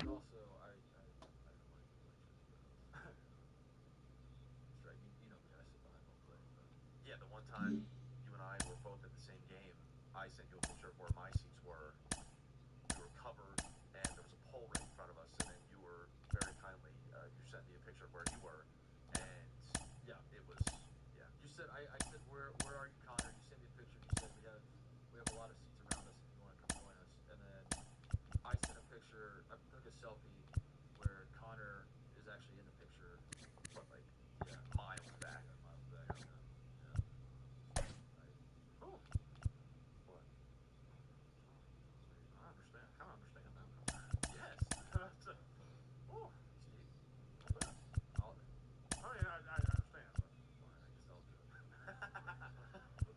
also, I don't know why that's right. You know me, I sit behind home plate. But yeah, the one time you and I were both at the same game, I sent you a picture of where my seats were. We were covered, and there was a pole right in front of us, and then you were very kindly, you sent me a picture of where you were, and yeah, it was, yeah. You said, I said, where are you, Connor? You sent me a picture, and you said, we have a lot of seats around us if you want to come join us, and then I sent a picture, I took a selfie where Connor is actually in the picture, but like, yeah, miles back. Yeah, miles back, yeah. Oh, what? I understand. I kind of understand now. Yes. Oh, see, not bad. I mean, I understand, but fine. I guess I'll do it.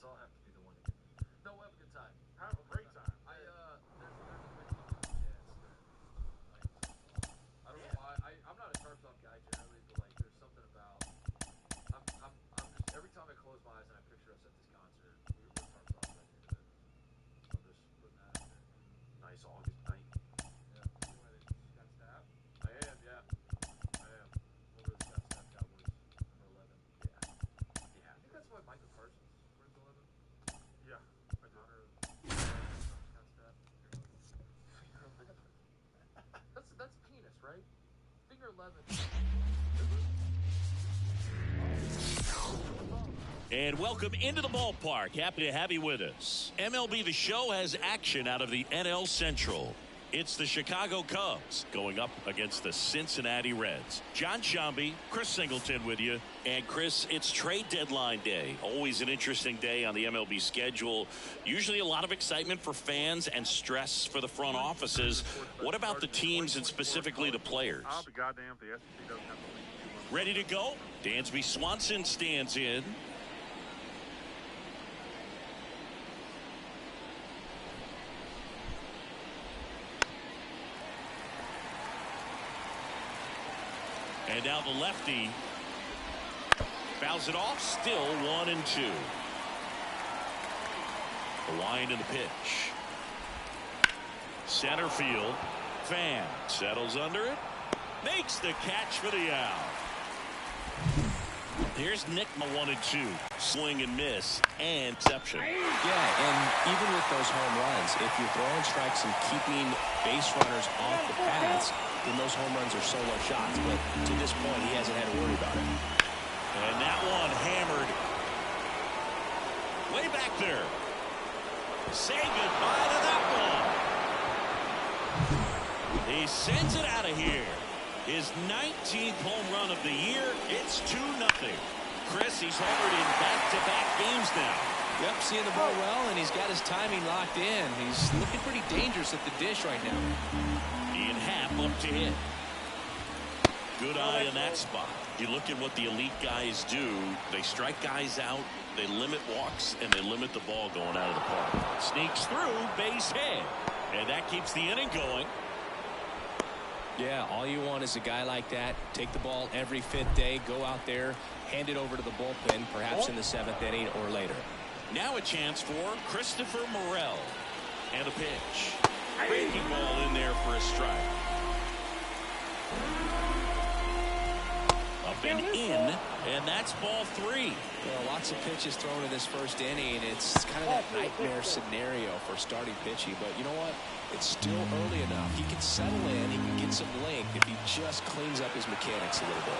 So I'll have to be the one to get. No, we'll have a good time. Have a great time. There's a great couple of chats that I don't know why. I'm not a tarps off guy generally, but like there's something about I'm just every time I close my eyes and I picture us at this concert, we're tarps off by the end of it. So I'm just putting that out there. Nice August night. Yeah. You went to Scott Stapp? I am, yeah. I am. Over the Scott Stapp Cowboys, number 11. Yeah. Yeah. I think that's why Michael Parsons wears 11. Yeah, I do. Honor of Scott Stapp. Finger 11. That's penis, right? Finger 11. And welcome into the ballpark. Happy to have you with us. MLB The Show has action out of the NL Central. It's the Chicago Cubs going up against the Cincinnati Reds. John Shambi, Chris Singleton with you. And Chris, it's trade deadline day. Always an interesting day on the MLB schedule. Usually a lot of excitement for fans and stress for the front offices. What about the teams and specifically the players? I'll be goddamn if the SEC doesn't have the league. Ready to go? Dansby Swanson stands in. And now the lefty fouls it off. Still 1-2. The wind and the pitch. Center field. Fan settles under it. Makes the catch for the out. Here's Nick, 1-2. Swing and miss and exception. Yeah, and even with those home runs, if you're throwing strikes and keeping base runners off the paths, then those home runs are solo shots. But to this point, he hasn't had to worry about it. And that one hammered way back there. Say goodbye to that one. He sends it out of here. His 19th home run of the year. It's 2-0. Chris, he's homered in back-to-back games now. Yep, seeing the ball well, and he's got his timing locked in. He's looking pretty dangerous at the dish right now. Ian Happ up to hit. Good eye in that spot. You look at what the elite guys do. They strike guys out, they limit walks, and they limit the ball going out of the park. Sneaks through, base hit. And that keeps the inning going. Yeah, all you want is a guy like that. Take the ball every fifth day, go out there, hand it over to the bullpen, perhaps in the 7th inning or later. Now a chance for Christopher Morel. And a pitch. Breaking ball in there for a strike. Up and in, and that's ball 3. Well, lots of pitches thrown in this first inning. It's kind of that nightmare scenario for starting pitching. But you know what? It's still early enough. He can settle in. He can get some length if he just cleans up his mechanics a little bit.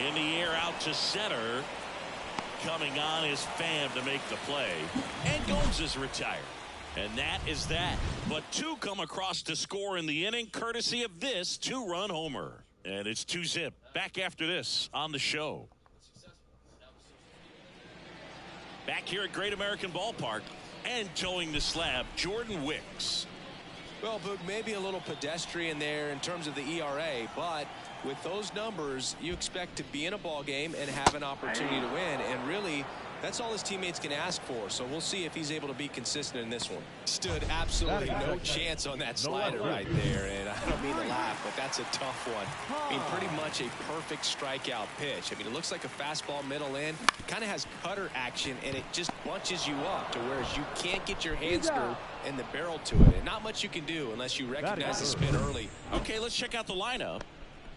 In the air out to center. Coming on is Pham to make the play. And Gomes is retired. And that is that. But 2 come across to score in the inning, courtesy of this 2-run homer. And it's 2-zip. Back after this on the show. Back here at Great American Ballpark and towing the slab, Jordan Wicks. Well, Boog, maybe a little pedestrian there in terms of the ERA, but with those numbers, you expect to be in a ball game and have an opportunity to win. And really, That's all his teammates can ask for, so we'll see if he's able to be consistent in this one. Stood absolutely no chance on that slider right there, and I don't mean to laugh, but that's a tough one. I mean, pretty much a perfect strikeout pitch. I mean, it looks like a fastball middle in, kind of has cutter action, and it just bunches you up to where you can't get your hands through and the barrel to it. And not much you can do unless you recognize the spin early. Okay, let's check out the lineup.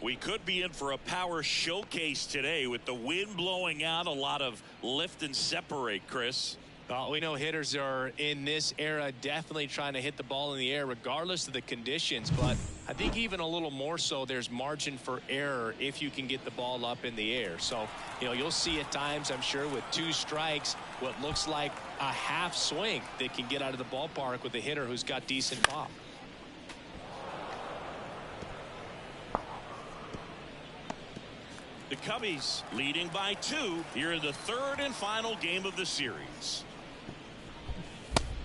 We could be in for a power showcase today with the wind blowing out, a lot of lift and separate, Chris. Well, we know hitters are in this era definitely trying to hit the ball in the air regardless of the conditions, but I think even a little more so there's margin for error if you can get the ball up in the air. So, you'll see at times, I'm sure, with 2 strikes, what looks like a half swing that can get out of the ballpark with a hitter who's got decent pop. The Cubbies leading by 2 here in the 3rd and final game of the series.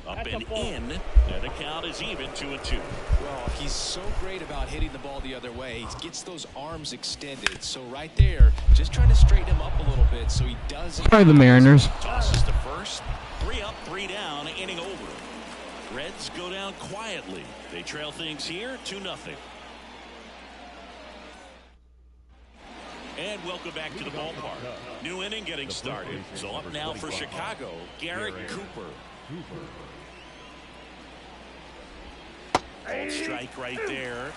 Up and in, and the count is even 2-2. Well, he's so great about hitting the ball the other way. He gets those arms extended. So right there, just trying to straighten him up a little bit so he doesn't. Try the Mariners. Tosses to first. 3 up, 3 down, inning over. Reds go down quietly. They trail things here 2-0. And welcome back to the ballpark. New inning getting started. So up now for Chicago, Garrett Cooper. Called strike right there.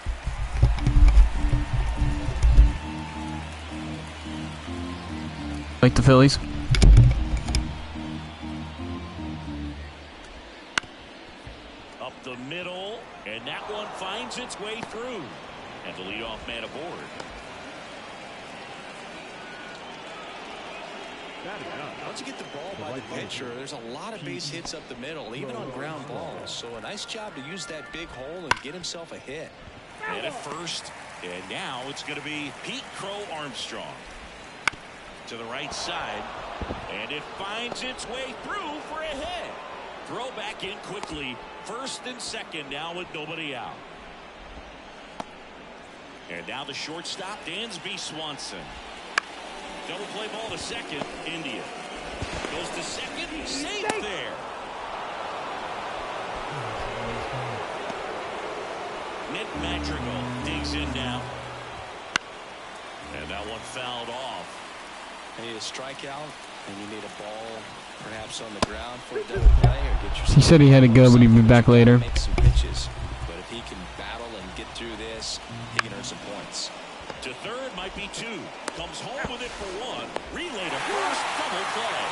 Like the Phillies. Up the middle, and that one finds its way through. And the leadoff man aboard. Once you get the ball by the pitcher, there's a lot of base hits up the middle, even on ground balls. So a nice job to use that big hole and get himself a hit. And at first, and now it's going to be Pete Crow Armstrong. To the right side, and it finds its way through for a hit. Throw back in quickly. First and second now with nobody out. And now the shortstop, Dansby Swanson. Double play ball to second. India goes to second. Safe there. Nick Madrigal digs in now. And that one fouled off. You need a strikeout, and you need a ball perhaps on the ground for a double play, or get yourself. He said he had to go, but he'd be back later. Make some pitches, but if he can battle and get through this, he can earn some points. To third might be 2. Comes home with it for 1. Relay to first. Double play.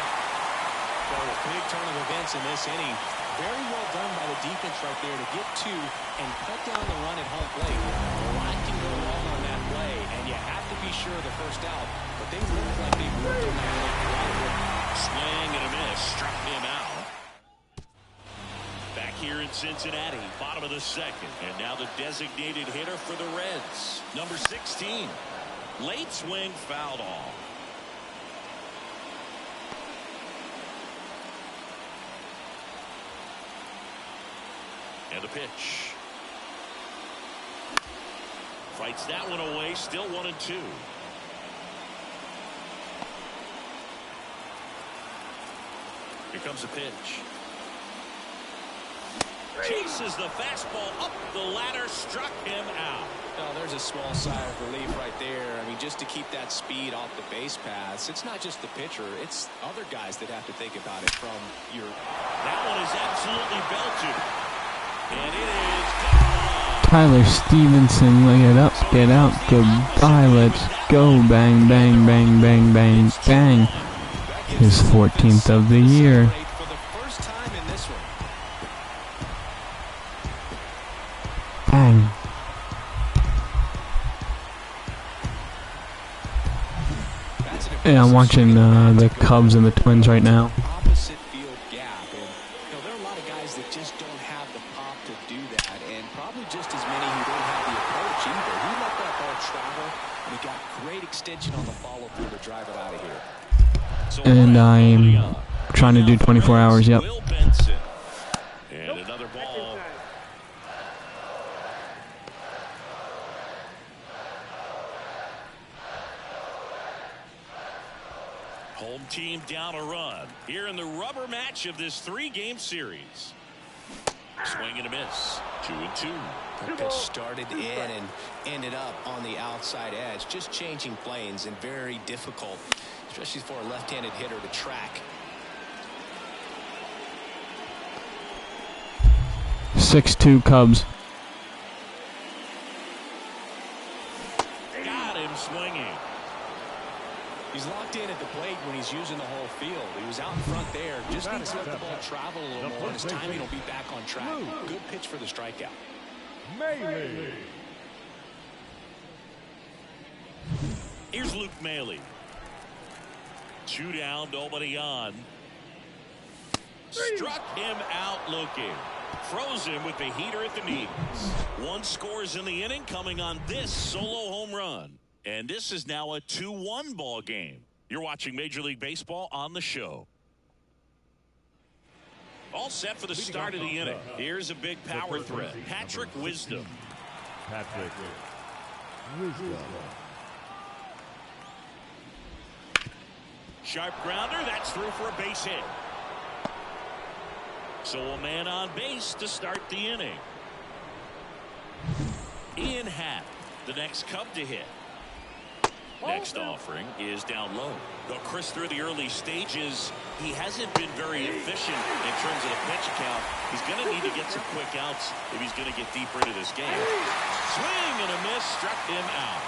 So a big turn of events in this inning. Very well done by the defense right there to get 2 and cut down the run at home plate. A lot can go wrong on that play, and you have to be sure of the first out. But they look like they worked on that play. Swing and a miss. Struck him out. Back here in Cincinnati, bottom of the 2nd. And now the designated hitter for the Reds, number 16. Late swing, fouled off. And the pitch. Fights that one away, still 1-2. Here comes the pitch. Chases the fastball up the ladder, struck him out. Oh, there's a small sigh of relief right there. I mean, just to keep that speed off the base paths. It's not just the pitcher. It's other guys that have to think about it from your... That one is absolutely belted. And it is gone. Tyler Stevenson, look it up, get out, goodbye, let's go, bang, bang, bang, bang, bang, bang. His 14th of the year. For the first time in this one. Bang. Yeah, I'm watching the Cubs and the Twins right now. Opposite field gap, and there are a lot of guys that just don't have the pop to do that, and probably just as many who don't have the approach either. He let that ball travel, and he got great extension on the follow through to drive it out of here. So And I'm trying to do 24 hours, yep. Will Benson. And another ball. Home team down a run here in the rubber match of this 3-game series. Swing and a miss. 2-2. That pitch started in and ended up on the outside edge. Just changing planes and very difficult, especially for a left-handed hitter to track. 6-2 Cubs. Got him swinging. He's locked in at the plate when he's using the whole field. He was out in front there. Just needs to let the ball travel a little more, and his timing will be back on track. Good pitch for the strikeout. Maile. Here's Luke Maile. 2 down, nobody on. Struck him out looking. Froze him with the heater at the knees. 1 scores in the inning, coming on this solo home run. And this is now a 2-1 ball game. You're watching Major League Baseball on the show. All set for the start of the inning. Here's a big power threat. Patrick Wisdom. Patrick Wisdom. Sharp grounder. That's through for a base hit. So a man on base to start the inning. Ian Happ, the next Cub to hit. Next offering is down low. Though Chris, through the early stages, he hasn't been very efficient in terms of the pitch count. He's going to need to get some quick outs if he's going to get deeper into this game. Swing and a miss, struck him out.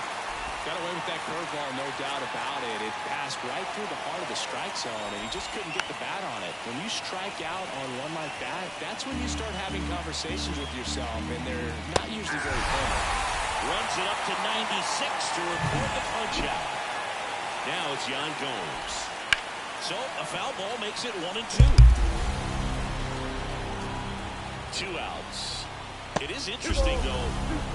Got away with that curveball, no doubt about it. It passed right through the heart of the strike zone, and he just couldn't get the bat on it. When you strike out on one like that, that's when you start having conversations with yourself, and they're not usually very fun. Runs it up to 96 to record the punch out. Now it's Yan Gomes. So a foul ball makes it 1-2. 2 outs. It is interesting, though,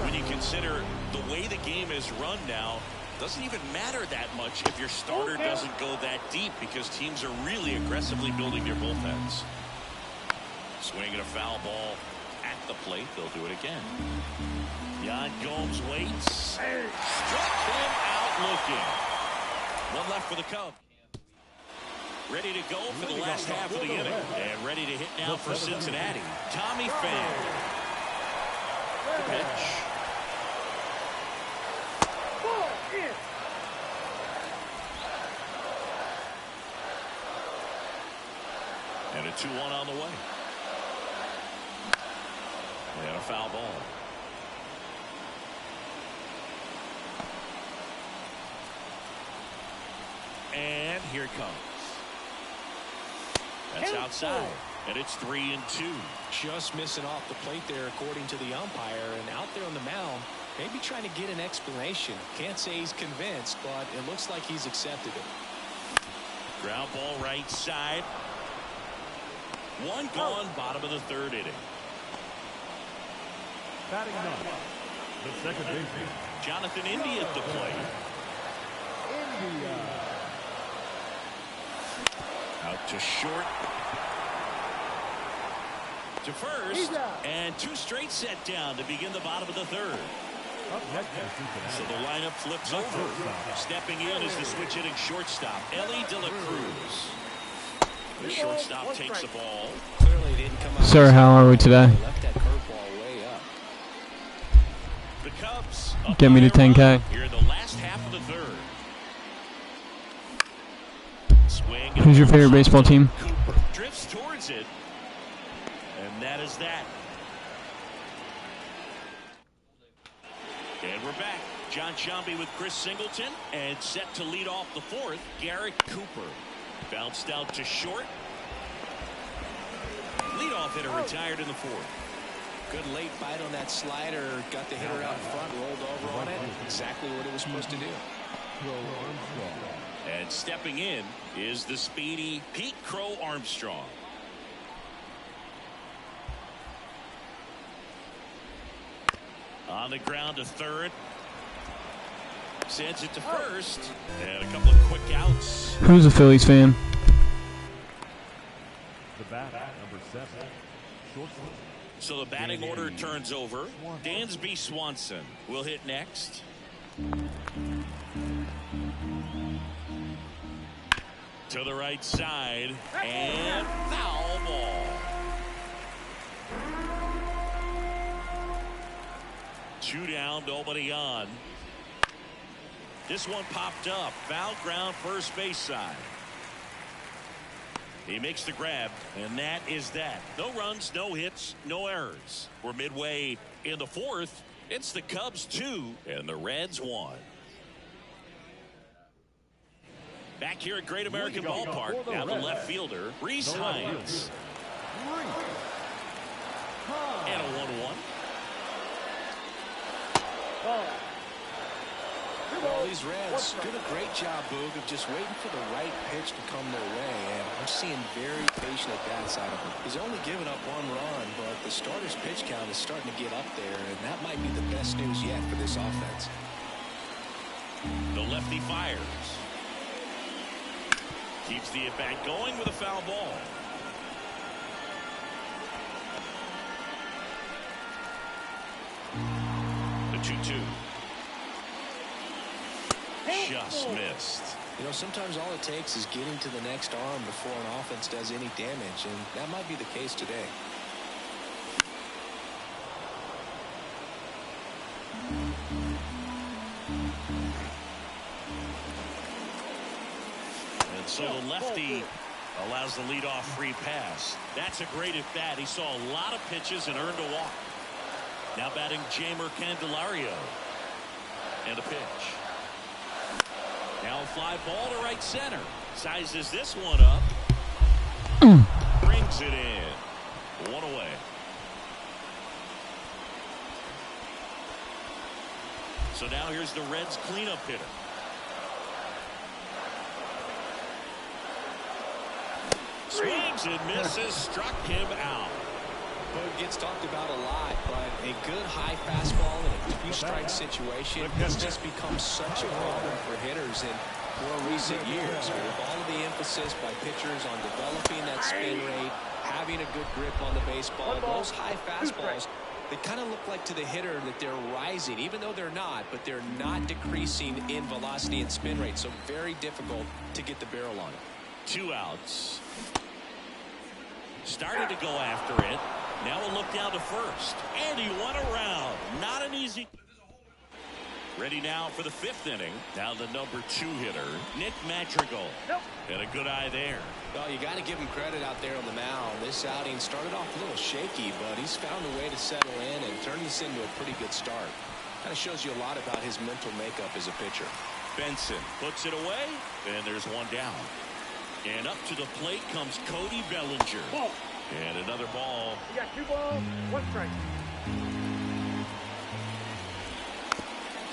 when you consider the way the game is run now. Doesn't even matter that much if your starter doesn't go that deep, because teams are really aggressively building their bullpens. Swing and a foul ball at the plate. They'll do it again. Yan Gomes waits. Struck him out looking. 1 left for the Cubs. Ready to go for the last half of the inning. And ready to hit now for Cincinnati. Tommy Pham. The pitch. And a 2-1 on the way. And a foul ball. And here it comes. That's outside. And it's 3-2. Just missing off the plate there, according to the umpire. And out there on the mound, maybe trying to get an explanation. Can't say he's convinced, but it looks like he's accepted it. Ground ball right side. 1 gone, bottom of the 3rd inning. Batting ninth, the second baseman, Jonathan India at the plate. India. Out to short. To first. And 2 straight set down to begin the bottom of the 3rd. Up next is Cincinnati. So the lineup flips over. Stepping in is the switch hitting shortstop, Ellie De La Cruz. The shortstop takes the ball. Clearly didn't come out. Sir, how are we today? Left that curveball way up. The Cubs up Get me to by a 10K. run here in the last half of the 3rd. Swing. Who's your favorite baseball team? Cooper drifts towards it. And that is that. And we're back. John Sciambi with Chris Singleton. And set to lead off the 4th, Garrett Cooper. Bounced out to short. Leadoff hitter retired in the 4th. Good late bite on that slider. Got the hitter out in front, rolled over on it. Exactly what it was supposed to do. And stepping in is the speedy Pete Crow Armstrong. On the ground to 3rd. Sends it to 1st. And a couple of quick outs. Who's a Phillies fan? The bat, number 7, shortstop. So the batting order turns over. Dansby Swanson will hit next. To the right side, and foul ball. 2 down, nobody on. This one popped up. Foul ground, first base side. He makes the grab, and that is that. No runs, no hits, no errors. We're midway in the 4th. It's the Cubs 2 and the Reds 1. Back here at Great American Ballpark, now the left fielder, Rhys Hines. And a 1-1. Well, these Reds did a great job, Boog, of just waiting for the right pitch to come their way, and I'm seeing very patient at bats out of him. He's only given up 1 run, but the starter's pitch count is starting to get up there, and that might be the best news yet for this offense. The lefty fires. Keeps the at-bat going with a foul ball. The 2-2. Just missed. You know, sometimes all it takes is getting to the next arm before an offense does any damage, and that might be the case today. And so the lefty allows the leadoff free pass. That's a great at bat. He saw a lot of pitches and earned a walk. Now batting Jeimer Candelario. And a pitch. Now a fly ball to right center. Sizes this one up. Brings it in. 1 away. So now here's the Reds cleanup hitter. Swings and misses. Struck him out. Well, it gets talked about a lot, but a good high fastball in a 2-strike situation has just become such a problem for hitters in more recent years. With all of the emphasis by pitchers on developing that spin rate, having a good grip on the baseball, those high fastballs, they kind of look like to the hitter that they're rising, even though they're not, but they're not decreasing in velocity and spin rate, so very difficult to get the barrel on it. 2 outs. Started to go after it. Now a look down to first. And he went around. Not an easy. Ready now for the 5th inning. Now the number 2 hitter, Nick Madrigal. Had a good eye there. Well, you got to give him credit out there on the mound. This outing started off a little shaky, but he's found a way to settle in and turn this into a pretty good start. Kind of shows you a lot about his mental makeup as a pitcher. Benson puts it away, and there's 1 down. And up to the plate comes Cody Bellinger. And another ball. You got 2 balls, 1 strike.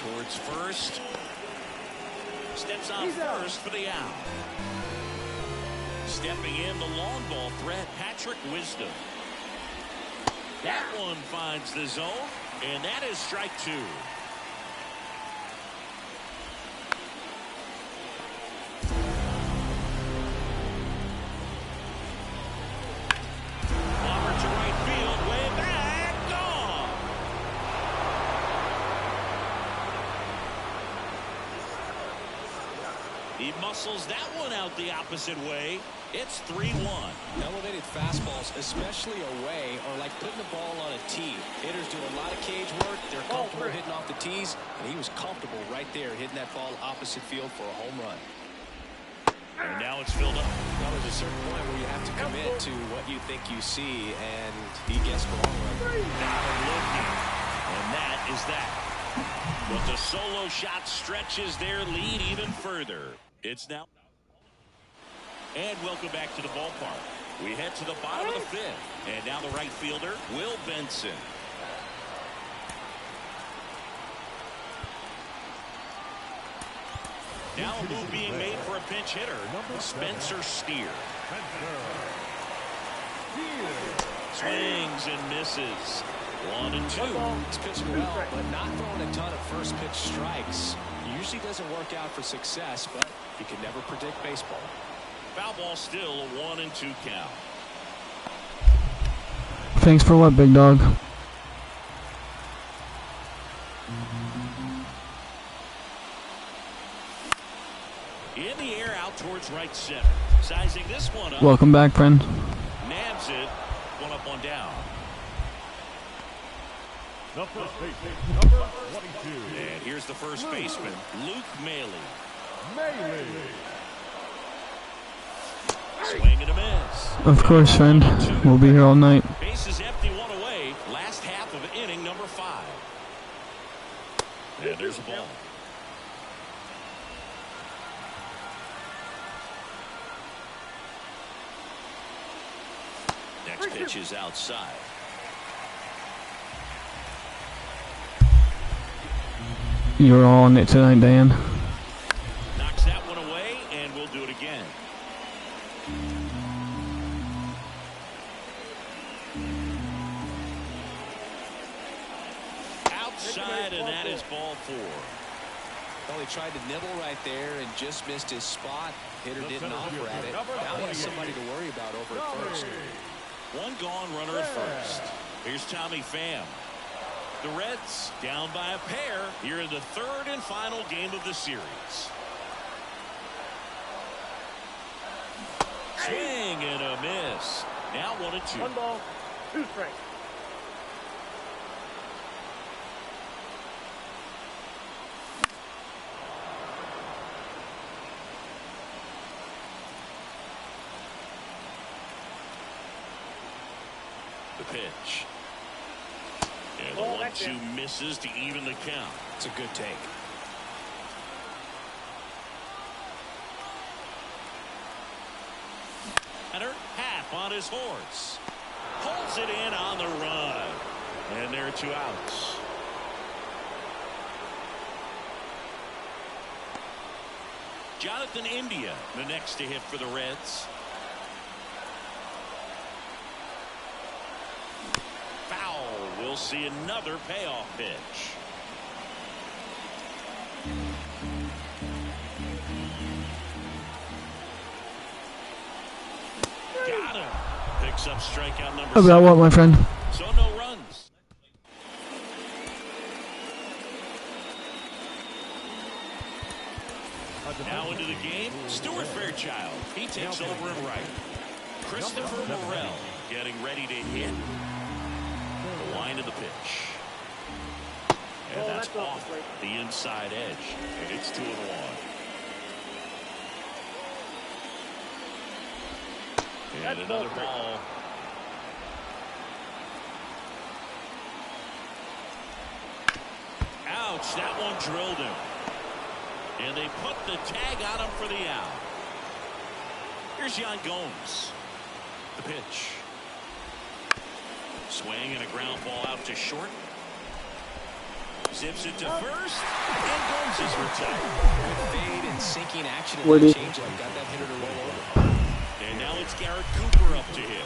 Towards first. Steps on first for the out. Stepping in the long ball threat, Patrick Wisdom. That one finds the zone, and that is strike 2. He muscles that one out the opposite way. It's 3-1. Elevated fastballs, especially away, are like putting the ball on a tee. Hitters do a lot of cage work. They're comfortable hitting off the tees, and he was comfortable right there hitting that ball opposite field for a home run. And now it's filled up. Now there's a certain point where you have to commit to what you think you see, and he guessed wrong. Now looking, and that is that. But the solo shot stretches their lead even further. It's now. And welcome back to the ballpark. We head to the bottom of the 5th. And now the right fielder, Will Benson. Now a move being made for a pinch hitter, Spencer Steer. Swings and misses. 1-2. He's pitching well, but not throwing a ton of first pitch strikes. Usually doesn't work out for success, but you can never predict baseball. Foul ball still, a 1-2 count. Thanks for what, big dog? In the air, out towards right center. Sizing this one up. Welcome back, friend. Nabs it. One up, one down. The first baseman, number 22. And here's the first baseman, Luke Maile. Maile. Swing and a miss. Of course, friend. We'll be here all night. Bases empty, one away. Last half of inning number 5. And there's a ball. Next pitch is outside. You're all on it tonight, Dan. Knocks that one away, and we'll do it again. Outside, and that is ball 4. Well, he tried to nibble right there and just missed his spot. Hitter didn't offer at it. Now he has somebody to worry about over at first. One gone runner at first. Here's Tommy Pham. The Reds down by a pair here in the 3rd and final game of the series. Swing and a miss. Now 1-2. 1 ball, 2 strikes. The pitch. And the 1-2 misses to even the count. It's a good take. Half on his horse. Pulls it in on the run. And there are 2 outs. Jonathan India, the next to hit for the Reds. Foul. We'll see another payoff pitch. Got him. Picks up strikeout number 7. About what, my friend? So no runs. Now into the game, Stuart Fairchild. He takes over in right. Christopher Morel getting ready to hit. The line of the pitch. And that's off the inside edge. And it's 2-1. And another ball. Ouch, that one drilled him. And they put the tag on him for the out. Here's Yan Gomes. The pitch. Swing and a ground ball out to short. Zips it to first. And Gomes is retired. Good fade and sinking action in the changeup. Got that hitter to roll over. And now it's Garrett Cooper up to him.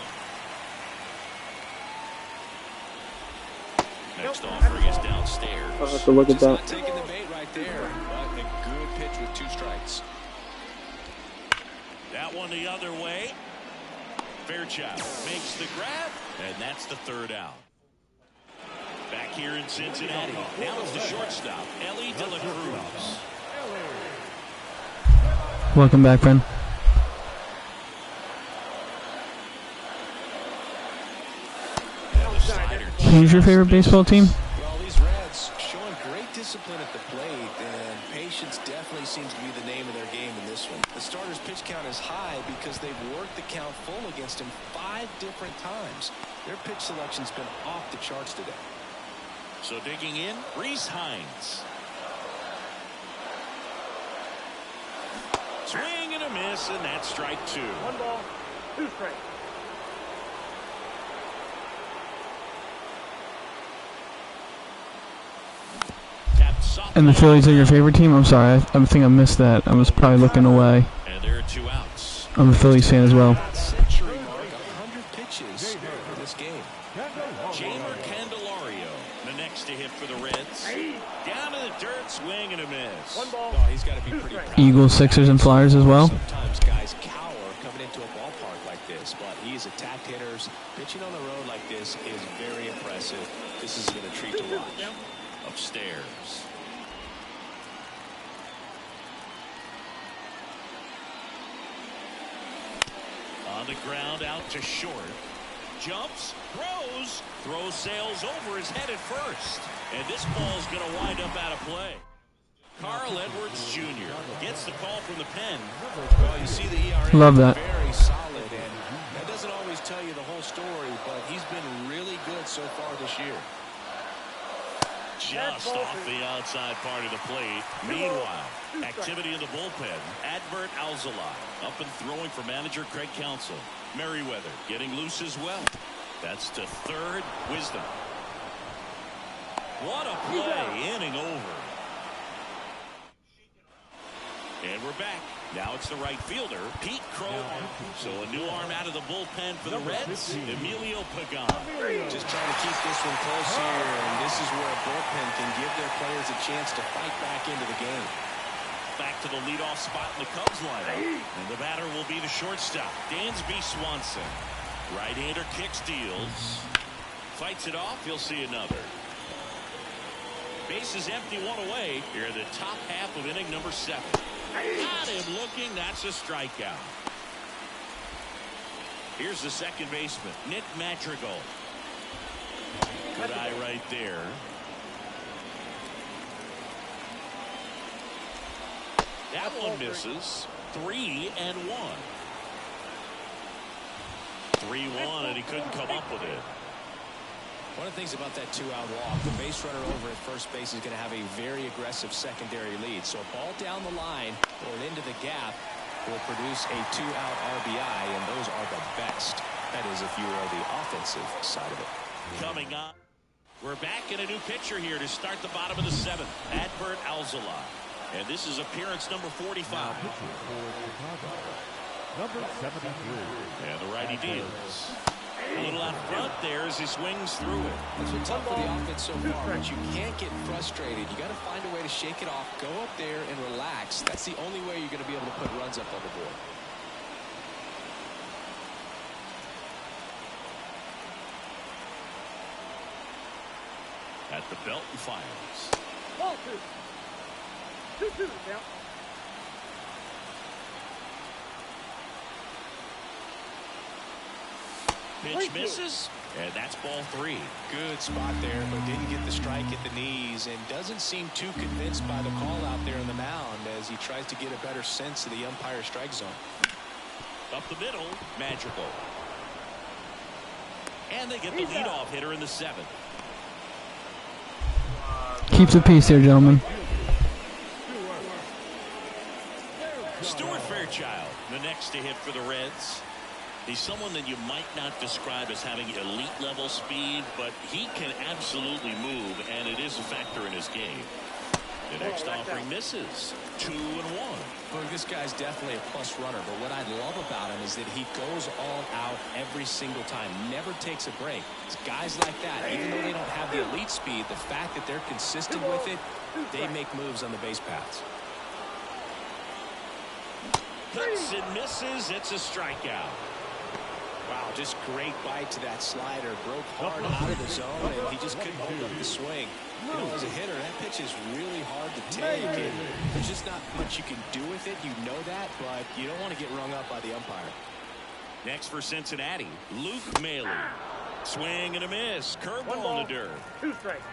Next offering is downstairs. I'll have to look at that. Not taking the bait right there, but a good pitch with 2 strikes. That one the other way. Fairchild makes the grab, and that's the 3rd out. Back here in Cincinnati. Now it's the shortstop, Elly De La Cruz. Welcome back, friend. Who's your favorite baseball team? Well, these Reds showing great discipline at the plate, and patience definitely seems to be the name of their game in this one. The starter's pitch count is high because they've worked the count full against him 5 different times. Their pitch selection's been off the charts today. So digging in, Rhys Hines. Swing and a miss, and that's strike 2. 1 ball, 2 strikes. And the Phillies are your favorite team? I'm sorry, I think I missed that. I was probably looking away. And there are 2 outs. I'm a Phillies fan as well. Century mark, 100 pitches for this game. Jeimer Candelario, the next to hit for the Reds. Down in the dirt, swing and a miss. 1 ball. Oh, he's got to be pretty proud. Eagles, Sixers, and Flyers as well. Sometimes guys cower coming into a ballpark like this, but he's attacked hitters. Pitching on the road like this is very impressive. This is been a treat to watch. Upstairs. On the ground, out to short. Jumps, throws sails over his head at first. And this ball's going to wind up out of play. Carl Edwards Jr. gets the call from the pen. Well, you see the ERA Love that. very solid, and that doesn't always tell you the whole story, but he's been really good so far this year. Just off the outside part of the plate. Meanwhile, activity in the bullpen. Adbert Alzolay up and throwing for manager Craig Counsell. Merriweather getting loose as well. That's to third. Wisdom. What a play. Inning over. And we're back. Now it's the right fielder, Pete Crow. So a new arm out of the bullpen for the Reds, Emilio Pagan. Just trying to keep this one close here, and this is where a bullpen can give their players a chance to fight back into the game. Back to the leadoff spot in the Cubs lineup. And the batter will be the shortstop, Dansby Swanson. Right-hander kicks, deals. Fights it off, you'll see another. Bases empty, one away. Here in the top half of inning number 7. Got him looking. That's a strikeout. Here's the second baseman, Nick Madrigal. Good eye right there. That one misses. 3-1. 3-1, and he couldn't come up with it. One of the things about that two-out walk, the base runner over at first base is going to have a very aggressive secondary lead. So a ball down the line or into the gap will produce a two-out RBI, and those are the best. That is, if you are the offensive side of it. Coming up, we're back in a new pitcher here to start the bottom of the 7th. Adbert Alzolay. And this is appearance number 45. Number 73. And the righty deals. A little out front there as he swings through it. It's been tough for the offense so far, but you can't get frustrated. You got to find a way to shake it off, go up there and relax. That's the only way you're going to be able to put runs up on the board. At the belt and fires. Ball 2. 2-2 now. Pitch misses, and that's ball 3. Good spot there, but didn't get the strike at the knees and doesn't seem too convinced by the call out there on the mound as he tries to get a better sense of the umpire's strike zone. Up the middle, Madrigal. And they get the leadoff hitter in the 7th. Keep the pace here, gentlemen. Stuart Fairchild, the next to hit for the Reds. He's someone that you might not describe as having elite level speed, but he can absolutely move, and it is a factor in his game. The next offering misses. 2-1. Look, this guy's definitely a plus runner, but what I love about him is that he goes all out every single time, never takes a break. It's guys like that, even though they don't have the elite speed, the fact that they're consistent with it, they make moves on the base paths. Hits and misses. It's a strikeout. Wow, just great bite to that slider. Broke hard out of the zone, and he just couldn't hold up the swing. You know, as a hitter, that pitch is really hard to take, and there's just not much you can do with it. You know that, but you don't want to get rung up by the umpire. Next for Cincinnati, Luke Maile. Swing and a miss. Curveball in the dirt. 2 strikes.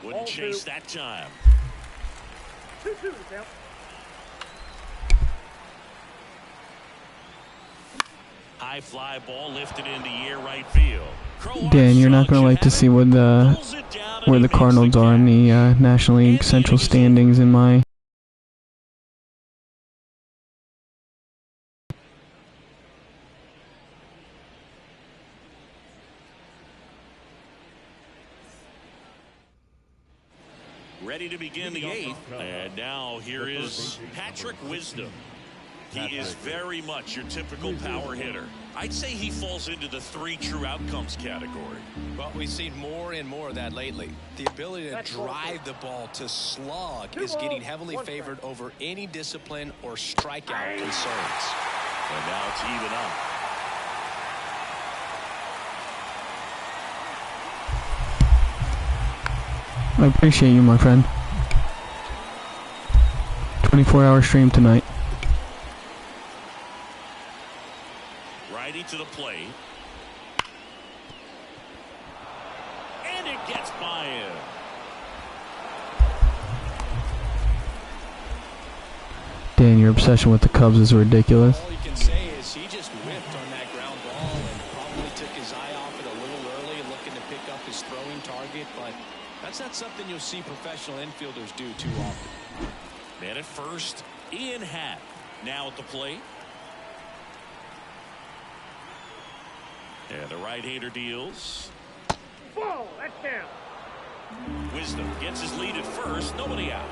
Wouldn't chase that time. 2-2 now. High fly ball lifted into air right field. Dan, you're not going to like to see where the Cardinals are in the National League Central standings in my... Ready to begin the 8th, and now here is Patrick Wisdom. He is very much your typical power hitter. I'd say he falls into the 3 true outcomes category. Well, we've seen more and more of that lately. The ability to drive the ball to slug is getting heavily favored over any discipline or strikeout concerns. And now it's even up. I appreciate you, my friend. 24-hour stream tonight. Righty to the plate. And it gets by him. Dan, your obsession with the Cubs is ridiculous. All you can say is he just whipped on that ground ball and probably took his eye off it a little early and looking to pick up his throwing target, but that's not something you'll see professional infielders do too often. Man at first, Ian Happ now at the plate. And the right-hander deals. Ball. That's down. Wisdom gets his lead at first. Nobody out.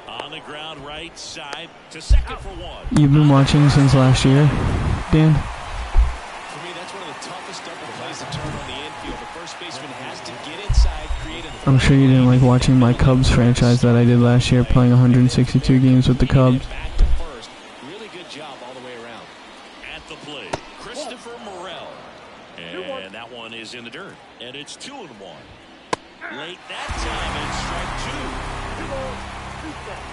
On the ground right side to second for one. You've been watching since last year, Dan? For me, that's one of the toughest double plays to turn on the infield. The first baseman has to get inside, create a... I'm sure you didn't like watching my Cubs franchise that I did last year, playing 162 games with the Cubs. Back to first. Really good job all the way around. At the plate, Christopher Morel. And that one is in the dirt. And it's 2-1. Late that time, it's strike two. 2 balls, 2 strikes.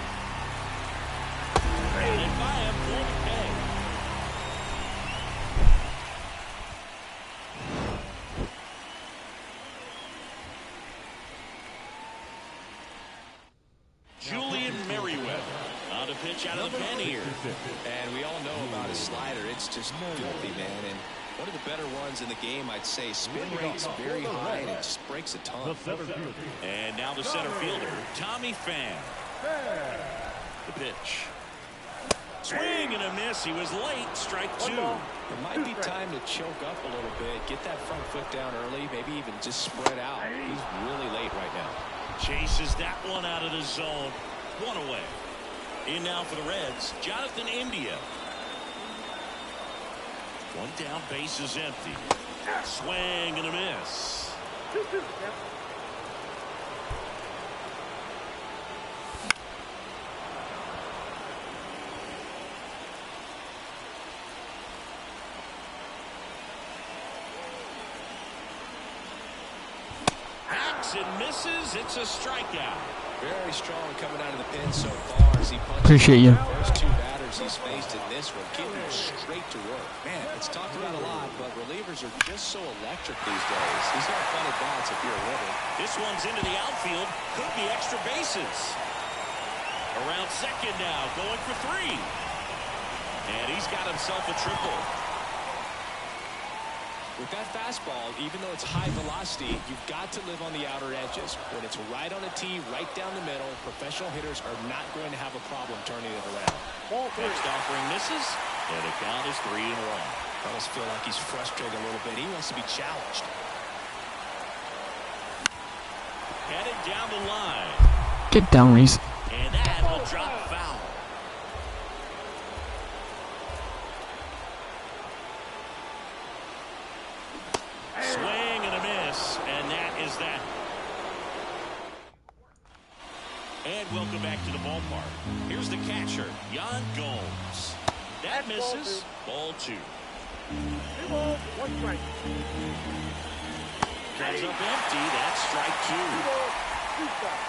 And it by him for the pay. Julian Merriweather on the pitch out of the pen here. And we all know about his slider. It's just filthy, man. And one of the better ones in the game, I'd say. Spin rate's very high, and it just breaks a ton. The center fielder. And now the center fielder, Tommy Pham. The pitch. Swing and a miss. He was late. Strike two. It might be time to choke up a little bit. Get that front foot down early. Maybe even just spread out. He's really late right now. Chases that one out of the zone. One away. In now for the Reds, Jonathan India. One down, base is empty. Swing and a miss. 2-2. Yep. Hacks and misses. It's a strikeout. Very strong coming out of the pen so far as he punches. Appreciate you. The first two batters he's faced in this one, getting straight to work. Man, it's talked about a lot, but relievers are just so electric these days. He's got fun at bats if you're a hitter. This one's into the outfield. Could be extra bases. Around second now, going for three. And he's got himself a triple. With that fastball, even though it's high velocity, you've got to live on the outer edges. When it's right on a tee, right down the middle, professional hitters are not going to have a problem turning it around. Ball 3. Next offering misses, and the count is 3-1. I almost feel like he's frustrated a little bit. He wants to be challenged. Headed down the line. Get down, Reese. And that will drop foul. Swing and a miss, and that is that. And welcome back to the ballpark. Here's the catcher, Yan Gomes. That misses. Ball two. 2 balls, 1 strike. Comes up empty. That's strike 2 two. balls, 2 strikes.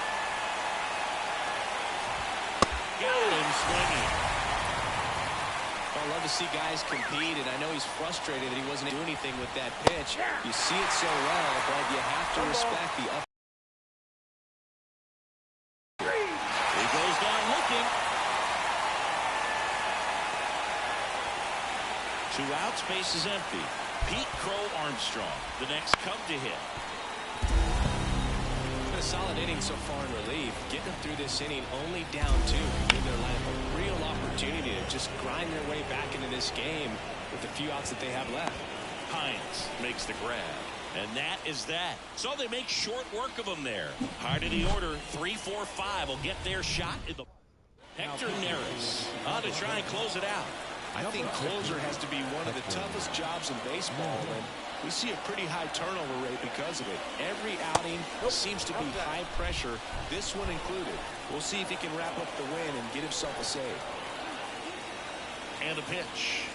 Got him swinging. I love to see guys compete, and I know he's frustrated that he wasn't doing anything with that pitch. You see it so well, but you have to respect the up. He goes down looking. 2 outs, base is empty. Pete Crow Armstrong, the next Cub to hit. Been a solid inning so far in relief. Getting them through this inning only down 2. Give their lineup a real opportunity to just grind their way back into this game with the few outs that they have left. Hines makes the grab. And that is that. So they make short work of him there. Hard in the order. 3, 4, 5 will get their shot in the... Hector Neris on to try and close it out. I think closer has to be one of the toughest jobs in baseball, and we see a pretty high turnover rate because of it. Every outing seems to be high pressure, this one included. We'll see if he can wrap up the win and get himself a save. And the pitch.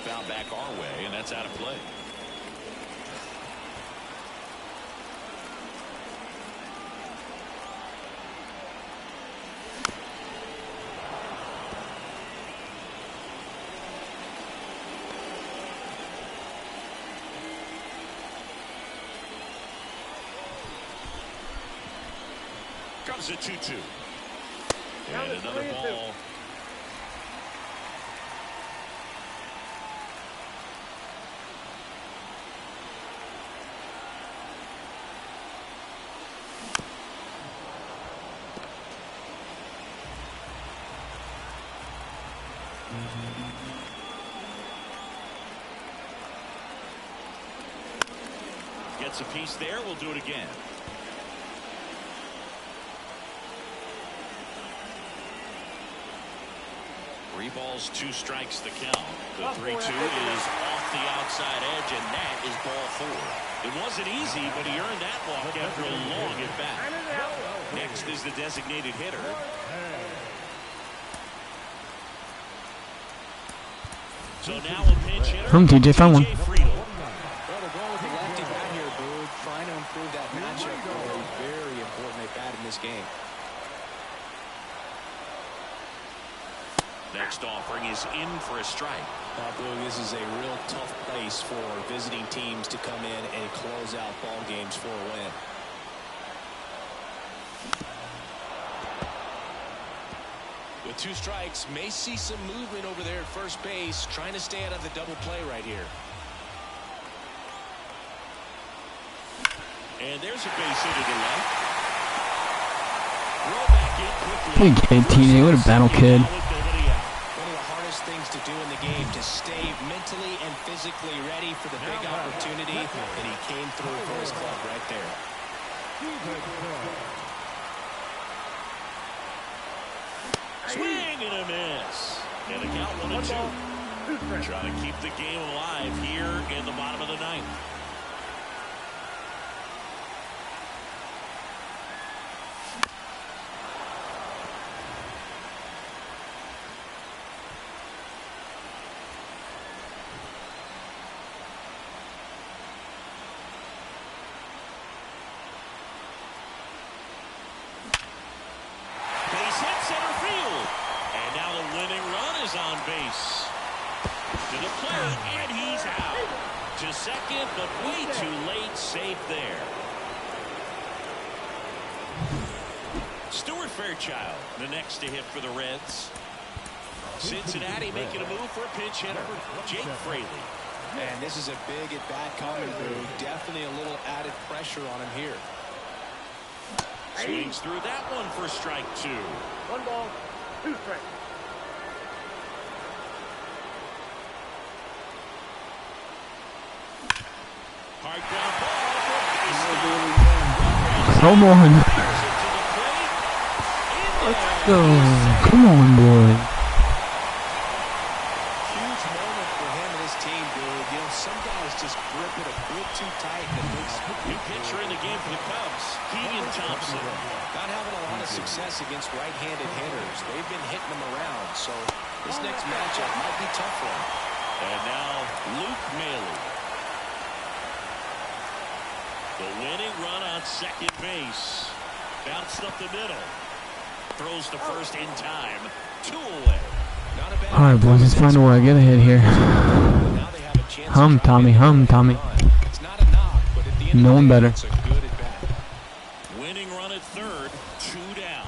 Foul back our way, and that's out of play. Cubs at 2-2. Down And to another 3-2. ball. Gets a piece there. We'll do it again. Three balls, 2 strikes the count. The 3-2 is off the outside edge, and that is ball 4. It wasn't easy, but he earned that walk after a long at bat. Next is the designated hitter. So now a pinch hitter. From TJ Fenway. Friedel. Well, to go with the lefty bat here, Boog, trying to improve that matchup for a very important at bat in this game. Next offering is in for a strike. Boog, this is a real tough place for visiting teams to come in and close out ball games for a win. With 2 strikes, may see some movement over there at first base, trying to stay out of the double play right here. And there's a base hit to the left. Throw back in quickly. Hey, kid, TJ, what a battle kid. With nobody out. One of the hardest things to do in the game, to stay mentally and physically ready for the big opportunity, and he came through for his club right there. Swing and a miss. And the count 1-2. Trying to keep the game alive here in the bottom of the 9th. Base hit center field. And now the winning run is on base. To the plate, and he's out. To second, but way too late. Safe there. Stuart Fairchild, the next to hit for the Reds. Cincinnati making a move for a pinch hitter, Jake Fraley. And this is a big at-bat coming, Boog. Definitely a little added pressure on him here. Swings through that one for strike 2. 1 ball, 2 strikes. Hard ground ball. Come on. Let's go. Come on, boy. Huge moment for him and his team, Boog. You know, some guys just grip it a bit too tight in the big spot. New pitcher in the game for the Cubs, Keegan Thompson. Not having a lot of success against right-handed hitters. They've been hitting them around, so this next matchup might be tough for him. And now Luke Maile. The winning run on second base. Bounced up the middle. Throws to first in time. 2 away. Not a bad All right, boys, let's find a way to get ahead here. Now they have a chance to Hum, try Tommy, and hum, Tommy. It's not a knock, but at the end No of one the day, better. it's a good at bat. Winning run at third. 2 down.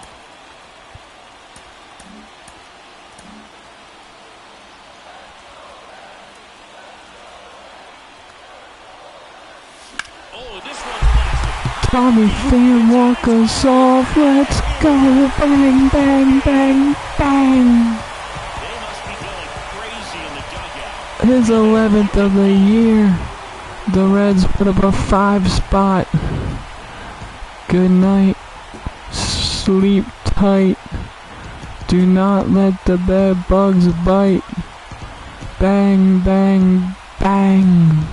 Oh, this one blasted. Tommy Pham walk us off. Let's go. Bang, bang, bang, bang. They must be going crazy in the dugout. His 11th of the year. The Reds put up a 5 spot. Good night. Sleep tight. Do not let the bed bugs bite. Bang, bang, bang.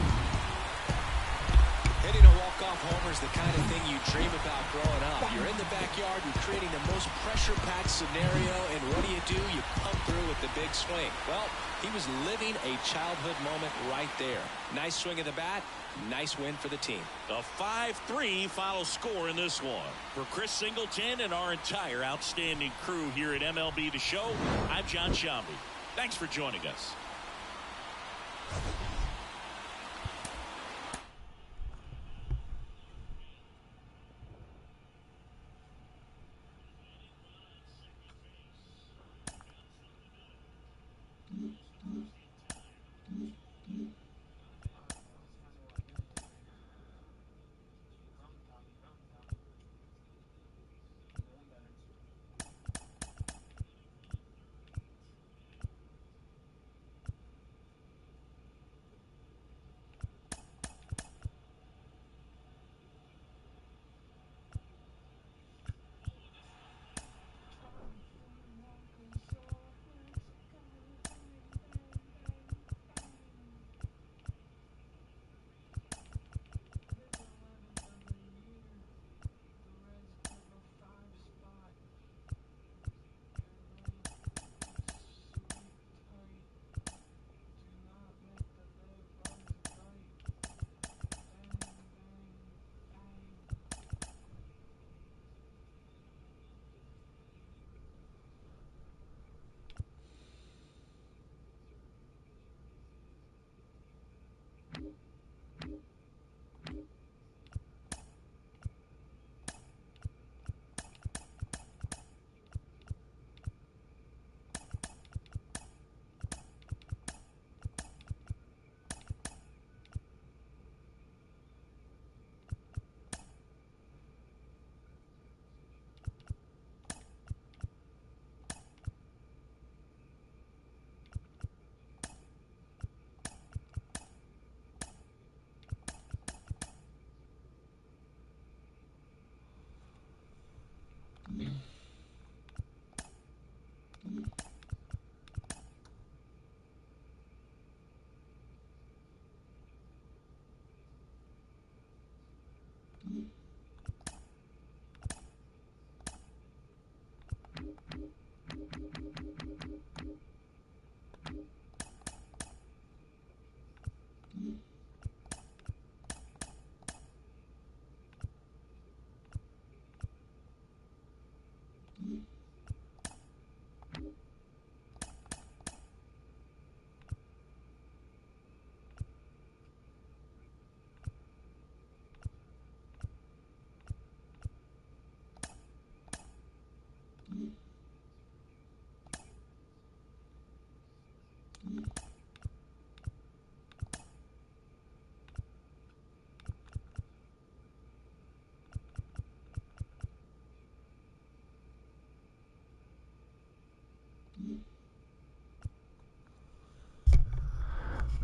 Hitting a walk-off homer is the kind of thing you dream about growing up. You're in the backyard, you're creating the most pressure-packed scenario, and what do? You pump through with the big swing. Well, he was living a childhood moment right there. Nice swing of the bat, nice win for the team. The 5-3 final score in this one. For Chris Singleton and our entire outstanding crew here at MLB The Show, I'm John Shambi. Thanks for joining us.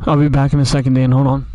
I'll be back in a second, Dan. Hold on.